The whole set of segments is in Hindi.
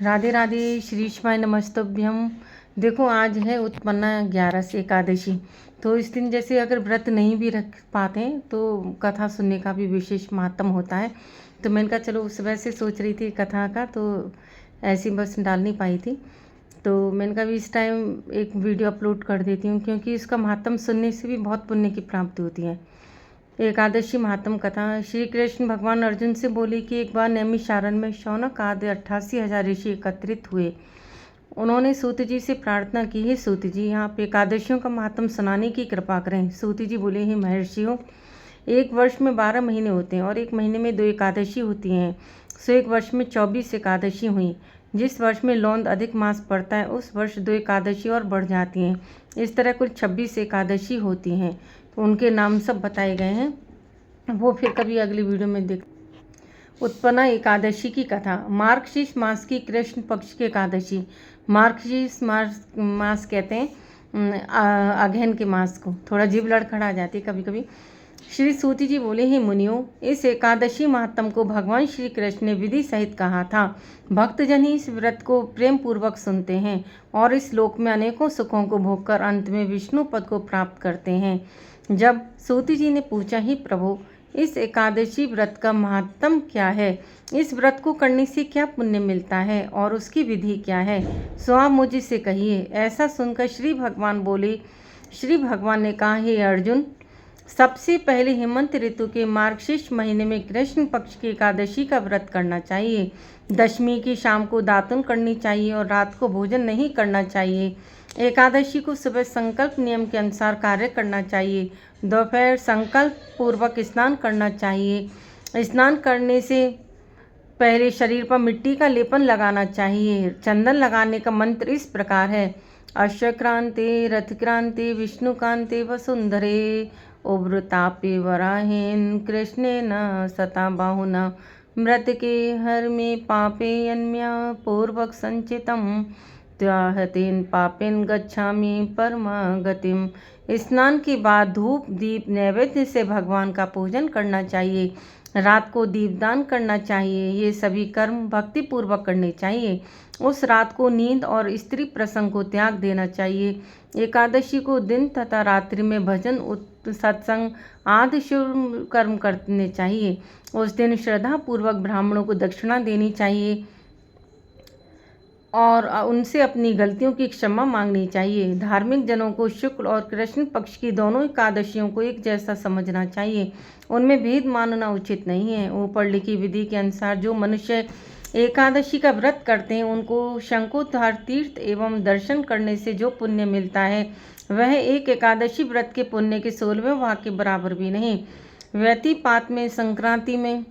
राधे राधे, श्रीष्माय नमस्तुभ्यम। देखो, आज है उत्पन्ना 11 एकादशी। तो इस दिन जैसे अगर व्रत नहीं भी रख पाते हैं तो कथा सुनने का भी विशेष महत्व होता है। तो मैंने कहा चलो सुबह से सोच रही थी कथा का, तो ऐसी बस डाल नहीं पाई थी। तो मैंने कहा भी इस टाइम एक वीडियो अपलोड कर देती हूँ, क्योंकि इसका महत्व सुनने से भी बहुत पुण्य की प्राप्ति होती है। एकादशी महात्म कथा। श्री कृष्ण भगवान अर्जुन से बोले कि एक बार नैमिषारण्य में शौनक आदि 88,000 ऋषि एकत्रित हुए। उन्होंने सूत जी से प्रार्थना की, हे सूत जी, आप एकादशियों का महात्म सुनाने की कृपा करें। सूत जी बोले, हे महर्षियों, एक वर्ष में 12 महीने होते हैं और एक महीने में 2 एकादशी होती हैं। सो एक वर्ष में 24 एकादशी हुई। जिस वर्ष में लौंद अधिक मास पड़ता है उस वर्ष 2 एकादशी और बढ़ जाती हैं। इस तरह कुल 26 एकादशी होती हैं। तो उनके नाम सब बताए गए हैं, वो फिर कभी अगली वीडियो में देख। उत्पन्ना एकादशी की कथा। मार्गशीर्ष मास की कृष्ण पक्ष की एकादशी। मार्गशीर्ष मास कहते हैं अगहन के मास को। थोड़ा जीभ लड़खड़ा जाती कभी कभी। श्री सूति जी बोले, हे मुनियों, इस एकादशी महात्म को भगवान श्री कृष्ण ने विधि सहित कहा था। भक्तजन ही इस व्रत को प्रेम पूर्वक सुनते हैं और इस लोक में अनेकों सुखों को भोगकर अंत में विष्णु पद को प्राप्त करते हैं। जब सूति जी ने पूछा, ही प्रभु, इस एकादशी व्रत का महात्म क्या है? इस व्रत को करने से क्या पुण्य मिलता है और उसकी विधि क्या है? सो आप मुझसे कहिए। ऐसा सुनकर श्री भगवान बोले, श्री भगवान ने कहा, हे अर्जुन, सबसे पहले हेमंत ऋतु के मार्गशीर्ष महीने में कृष्ण पक्ष की एकादशी का व्रत करना चाहिए। दशमी की शाम को दातुन करनी चाहिए और रात को भोजन नहीं करना चाहिए। एकादशी को सुबह संकल्प नियम के अनुसार कार्य करना चाहिए। दोपहर संकल्प पूर्वक स्नान करना चाहिए। स्नान करने से पहले शरीर पर मिट्टी का लेपन लगाना चाहिए। चंदन लगाने का मंत्र इस प्रकार है, अश्वक्रांते रथक्रांते विष्णुकांते वसुंधरे उभ्रतापे वराहेन कृष्णेन सता बाहुना मृत के हर में पापे यन्म्या पूर्वक संचितम त्याहतेन पापेन गच्छामि परमा गतिम। स्नान के बाद धूप दीप नैवेद्य से भगवान का पूजन करना चाहिए। रात को दीपदान करना चाहिए। ये सभी कर्म भक्ति पूर्वक करने चाहिए। उस रात को नींद और स्त्री प्रसंग को त्याग देना चाहिए। एकादशी को दिन तथा रात्रि में भजन सत्संग आदि शुभ कर्म करने चाहिए। उस दिन श्रद्धा पूर्वक ब्राह्मणों को दक्षिणा देनी चाहिए और उनसे अपनी गलतियों की क्षमा मांगनी चाहिए। धार्मिक जनों को शुक्ल और कृष्ण पक्ष की दोनों एकादशियों को एक जैसा समझना चाहिए। उनमें भेद मानना उचित नहीं है। ऊपर लिखी विधि के अनुसार जो मनुष्य एकादशी का व्रत करते हैं उनको शंखोद्धार तीर्थ एवं दर्शन करने से जो पुण्य मिलता है वह एक एकादशी व्रत के पुण्य के 16वें भाग के बराबर भी नहीं। व्यतिपात में, संक्रांति में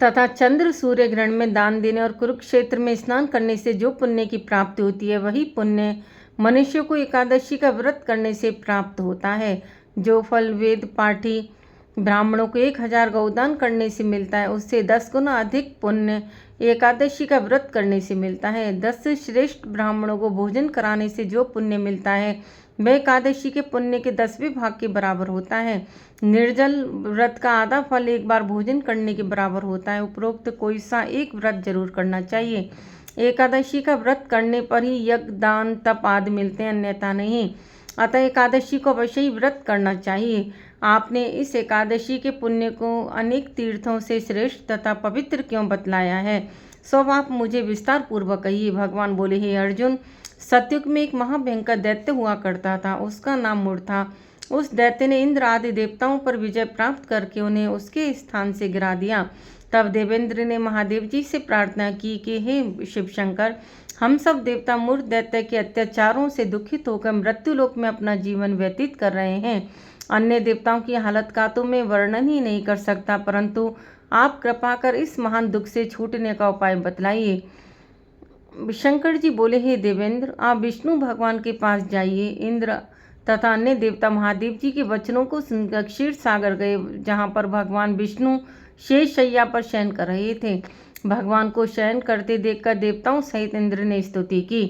तथा चंद्र सूर्य ग्रहण में दान देने और कुरुक्षेत्र में स्नान करने से जो पुण्य की प्राप्ति होती है वही पुण्य मनुष्य को एकादशी का व्रत करने से प्राप्त होता है। जो फल वेद पाठी ब्राह्मणों को 1000 गौदान करने से मिलता है उससे 10 गुना अधिक पुण्य एकादशी का व्रत करने से मिलता है। 10 श्रेष्ठ ब्राह्मणों को भोजन कराने से जो पुण्य मिलता है वह एकादशी के पुण्य के 10वें भाग के बराबर होता है। निर्जल व्रत का आधा फल एक बार भोजन करने के बराबर होता है। उपरोक्त कोई सा एक व्रत जरूर करना चाहिए। एकादशी का व्रत करने पर ही यज्ञ दान तप आदि मिलते हैं, अन्यथा नहीं। अतः एकादशी को अवश्य ही व्रत करना चाहिए। आपने इस एकादशी के पुण्य को अनेक तीर्थों से श्रेष्ठ तथा पवित्र क्यों बतलाया है, सो आप मुझे विस्तार पूर्वक कहिए। भगवान बोले, हे अर्जुन, सतयुग में एक महाभयंकर दैत्य हुआ करता था। उसका नाम मूढ़ था। उस दैत्य ने इंद्र आदि देवताओं पर विजय प्राप्त करके उन्हें उसके स्थान से गिरा दिया। तब देवेंद्र ने महादेव जी से प्रार्थना की कि हे शिव शंकर, हम सब देवता मूढ़ दैत्य के अत्याचारों से दुखित होकर मृत्युलोक में अपना जीवन व्यतीत कर रहे हैं। अन्य देवताओं की हालत का तो मैं वर्णन ही नहीं कर सकता, परंतु आप कृपा कर इस महान दुख से छूटने का उपाय बतलाइए। शंकर जी बोले, हे देवेंद्र, आप विष्णु भगवान के पास जाइए। इंद्र तथा अन्य देवता महादेव जी के वचनों को सुनकर क्षीर सागर गए, जहाँ पर भगवान विष्णु शेष शैया पर शयन कर रहे थे। भगवान को शयन करते देखकर देवताओं सहित इंद्र ने स्तुति की।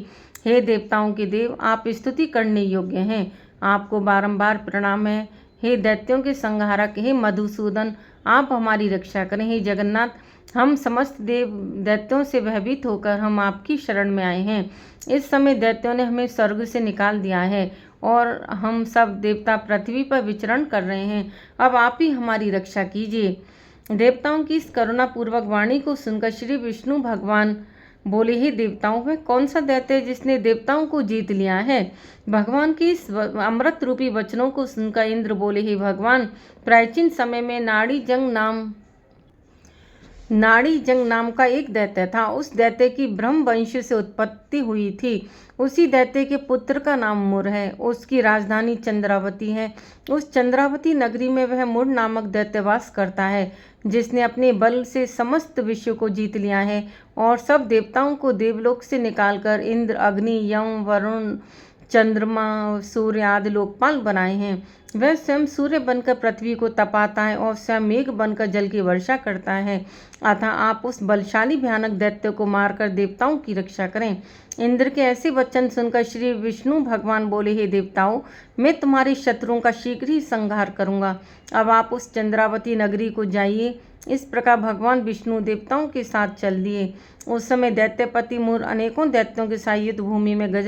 हे देवताओं के देव, आप स्तुति करने योग्य हैं। आपको बारंबार प्रणाम है। हे दैत्यों के संहारक, हे मधुसूदन, आप हमारी रक्षा करें। हे जगन्नाथ, हम समस्त देव दैत्यों से भयभीत होकर हम आपकी शरण में आए हैं। इस समय दैत्यों ने हमें स्वर्ग से निकाल दिया है और हम सब देवता पृथ्वी पर विचरण कर रहे हैं। अब आप ही हमारी रक्षा कीजिए। देवताओं की इस करुणापूर्वक वाणी को सुनकर श्री विष्णु भगवान बोले, हे देवताओं, वह कौन सा दैत्य है जिसने देवताओं को जीत लिया है? भगवान की इस अमृत रूपी वचनों को सुनकर इंद्र बोले, हे भगवान, प्राचीन समय में नाड़ी जंग नाम का एक दैत्य था। उस दैत्य की ब्रह्म वंश से उत्पत्ति हुई थी। उसी दैत्य के पुत्र का नाम मुर है। उसकी राजधानी चंद्रावती है। उस चंद्रावती नगरी में वह मुर नामक दैत्य वास करता है, जिसने अपने बल से समस्त विश्व को जीत लिया है और सब देवताओं को देवलोक से निकालकर इंद्र, अग्नि, यम, वरुण, चंद्रमा, सूर्य आदि लोकपाल बनाए हैं। वह स्वयं सूर्य बनकर पृथ्वी को तपाता है और स्वयं मेघ बनकर जल की वर्षा करता है। अतः आप उस बलशाली भयानक दैत्य को मारकर देवताओं की रक्षा करें। इंद्र के ऐसे वचन सुनकर श्री विष्णु भगवान बोले, हे देवताओं, मैं तुम्हारे शत्रुओं का शीघ्र ही संहार करूंगा। अब आप उस चंद्रावती नगरी को जाइए। इस प्रकार भगवान विष्णु देवताओं के साथ चल दिए। उस समय दैत्यपति मुर अनेकों दैत्यों के साथ युद्ध भूमि में गरज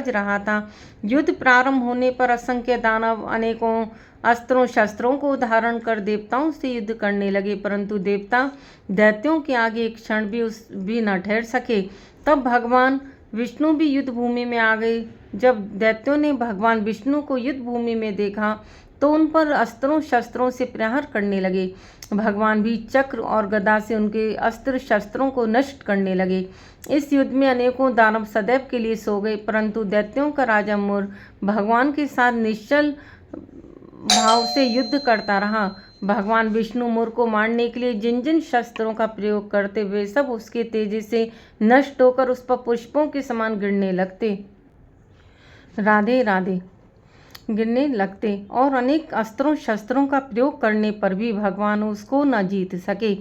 रहा था। युद्ध प्रारंभ होने पर असंख्य दानव अनेकों अस्त्रों शस्त्रों को धारण कर देवताओं से युद्ध करने लगे, परंतु देवता दैत्यों के आगे एक क्षण भी न ठहर सके। तब भगवान विष्णु भी युद्ध भूमि में आ गए। जब दैत्यों ने भगवान विष्णु को युद्ध भूमि में देखा तो उन पर अस्त्रों शस्त्रों से प्रहार करने लगे। भगवान भी चक्र और गदा से उनके अस्त्र शस्त्रों को नष्ट करने लगे। इस युद्ध में अनेकों दानव सदैव के लिए सो गए, परंतु दैत्यों का राजा मुर भगवान के साथ निश्चल भाव से युद्ध करता रहा। भगवान विष्णु मुर को मारने के लिए जिन जिन शस्त्रों का प्रयोग करते वे सब उसके तेजी से नष्ट होकर उस पर पुष्पों के समान गिरने लगते और अनेक अस्त्रों शस्त्रों का प्रयोग करने पर भी भगवान उसको न जीत सके।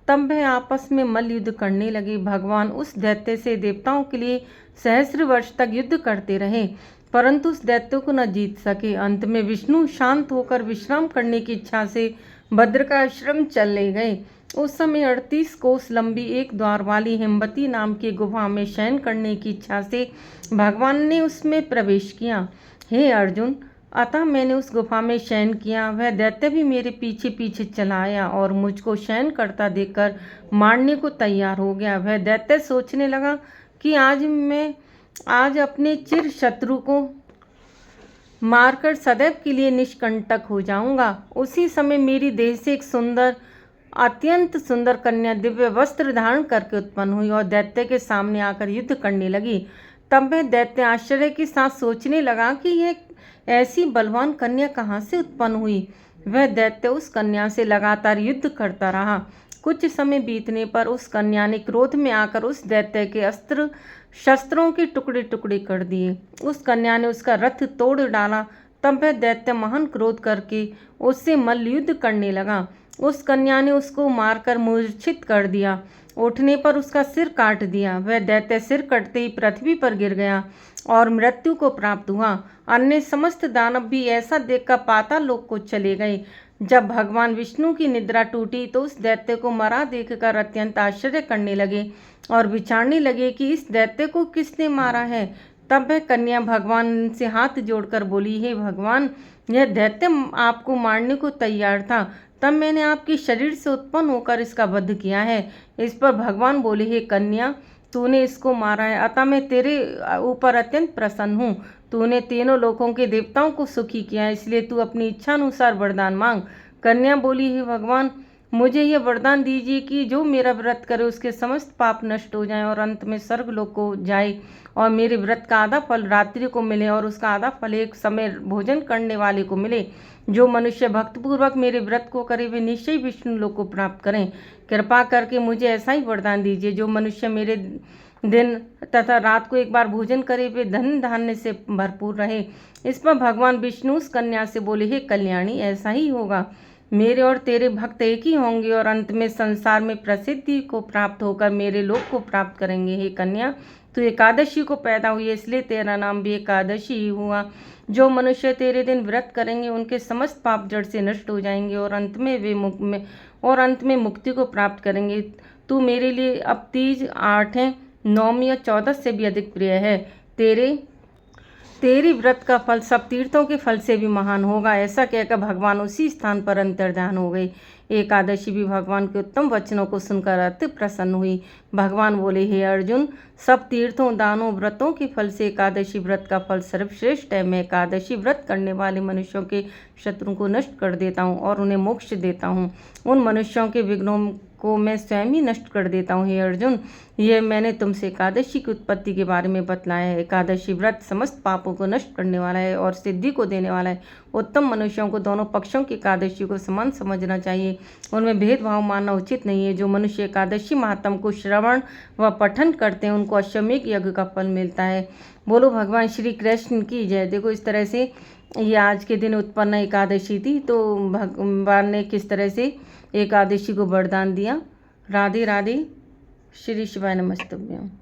तब वह आपस में मल्ल युद्ध करने लगे। भगवान उस दैत्य से देवताओं के लिए सहस्र वर्ष तक युद्ध करते रहे, परंतु उस दैत्य को न जीत सके। अंत में विष्णु शांत होकर विश्राम करने की इच्छा से भद्रकाश्रम चले गए। उस समय 38 कोस लंबी एक द्वार वाली हेमवती नाम की गुफा में शयन करने की इच्छा से भगवान ने उसमें प्रवेश किया। हे अर्जुन, अतः मैंने उस गुफा में शयन किया। वह दैत्य भी मेरे पीछे पीछे चला आया और मुझको शयन करता देखकर मारने को तैयार हो गया। वह दैत्य सोचने लगा कि आज अपने चिर शत्रु को मारकर सदैव के लिए निष्कंटक हो जाऊंगा। उसी समय मेरी देह से एक अत्यंत सुंदर कन्या दिव्य वस्त्र धारण करके उत्पन्न हुई और दैत्य के सामने आकर युद्ध करने लगी। तब वह दैत्य आश्चर्य के साथ सोचने लगा कि यह ऐसी बलवान कन्या कहाँ से उत्पन्न हुई। वह दैत्य उस कन्या से लगातार युद्ध करता रहा। कुछ समय बीतने पर उस कन्या ने क्रोध में आकर उस दैत्य के अस्त्र शस्त्रों के टुकड़े टुकड़े कर दिए। उस कन्या ने उसका रथ तोड़ डाला। तब वह दैत्य महान क्रोध करके उससे मल्ल युद्ध करने लगा। उस कन्या ने उसको मारकर मूर्छित कर दिया। उठने पर उसका सिर काट दिया। वह दैत्य सिर कटते ही पृथ्वी पर गिर गया और मृत्यु को प्राप्त हुआ। अन्य समस्त दानव भी ऐसा देखकर पाताल लोक को चले गए। जब भगवान विष्णु की निद्रा टूटी तो उस दैत्य को मरा देखकर अत्यंत आश्चर्य करने लगे और विचारने लगे कि इस दैत्य को किसने मारा है। तब वह कन्या भगवान से हाथ जोड़कर बोली, हे भगवान, यह दैत्य आपको मारने को तैयार था, तब मैंने आपके शरीर से उत्पन्न होकर इसका वध किया है। इस पर भगवान बोले, हे कन्या, तूने इसको मारा है, अतः मैं तेरे ऊपर अत्यंत प्रसन्न हूँ। तूने तीनों लोकों के देवताओं को सुखी किया, इसलिए तू अपनी इच्छा अनुसार वरदान मांग। कन्या बोली, हे भगवान, मुझे यह वरदान दीजिए कि जो मेरा व्रत करे उसके समस्त पाप नष्ट हो जाएं और अंत में स्वर्ग लोक को जाए और मेरे व्रत का आधा फल रात्रि को मिले और उसका आधा फल एक समय भोजन करने वाले को मिले। जो मनुष्य भक्तिपूर्वक मेरे व्रत को करे वे निश्चय विष्णु लोक को प्राप्त करें। कृपा करके मुझे ऐसा ही वरदान दीजिए। जो मनुष्य मेरे दिन तथा रात को एक बार भोजन करे वे धन धान्य से भरपूर रहे। इस पर भगवान विष्णु उस कन्या से बोले, हे कल्याणी, ऐसा ही होगा। मेरे और तेरे भक्त एक ही होंगे और अंत में संसार में प्रसिद्धि को प्राप्त होकर मेरे लोक को प्राप्त करेंगे। हे कन्या, तू एकादशी को पैदा हुई है, इसलिए तेरा नाम भी एकादशी ही हुआ। जो मनुष्य तेरे दिन व्रत करेंगे उनके समस्त पाप जड़ से नष्ट हो जाएंगे और अंत में वे और अंत में मुक्ति को प्राप्त करेंगे। तू मेरे लिए अब तीज, आठवें, नौमी और 14 से भी अधिक प्रिय है। तेरी व्रत का फल सब तीर्थों के फल से भी महान होगा। ऐसा कहकर भगवान उसी स्थान पर अंतर्ध्यान हो गई। एकादशी भी भगवान के उत्तम वचनों को सुनकर अति प्रसन्न हुई। भगवान बोले, हे अर्जुन, सब तीर्थों, दानों, व्रतों के फल से एकादशी व्रत का फल सर्वश्रेष्ठ है। मैं एकादशी व्रत करने वाले मनुष्यों के शत्रुओं को नष्ट कर देता हूँ और उन्हें मोक्ष देता हूँ। उन मनुष्यों के विघ्नों को मैं स्वयं ही नष्ट कर देता हूँ। हे अर्जुन, यह मैंने तुमसे एकादशी की उत्पत्ति के बारे में बतलाया है। एकादशी व्रत समस्त पापों को नष्ट करने वाला है और सिद्धि को देने वाला है। उत्तम मनुष्यों को दोनों पक्षों की एकादशी को समान समझना चाहिए, उनमें भेदभाव मानना उचित नहीं है। जो मनुष्य एकादशी महात्म को श्रवण व पठन करते हैं उनको अश्वमेध यज्ञ का फल मिलता है। बोलो भगवान श्री कृष्ण की जय। देखो इस तरह से ये आज के दिन उत्पन्न एकादशी थी, तो भगवान ने किस तरह से एकादशी को वरदान दिया। राधे राधे। श्री शिवाय नमस्तुभ्यं।